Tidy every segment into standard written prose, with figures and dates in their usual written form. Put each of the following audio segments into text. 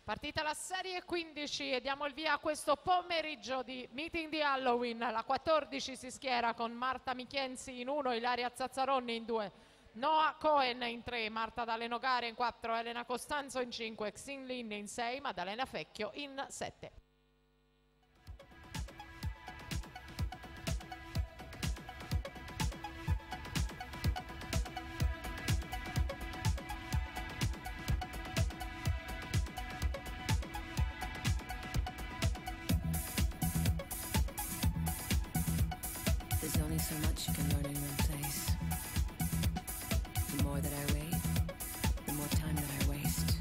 Partita la serie 15 e diamo il via a questo pomeriggio di meeting di Halloween. La 14 si schiera con Marta Michienzi in 1, Ilaria Zazzaronni in 2, Noah Cohen in 3, Marta D'Aleno Gare in 4, Elena Costanzo in 5, Xin Lin in 6, Maddalena Fecchio in 7. There's only so much you can learn in one place. The more that I wait, the more time that I waste.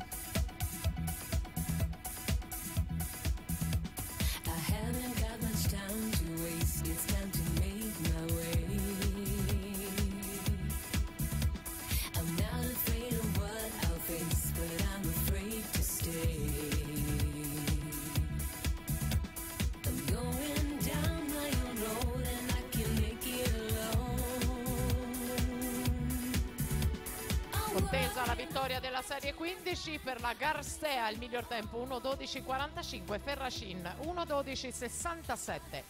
I haven't got much time to waste. It's time to make my way. I'm not afraid of what I'll face, but I'm afraid to stay. I'm going down my own road and I can make it alone. Contesa la vittoria della serie 15 per la Garstea, il miglior tempo 1:12:45, Ferracin 1:12:67.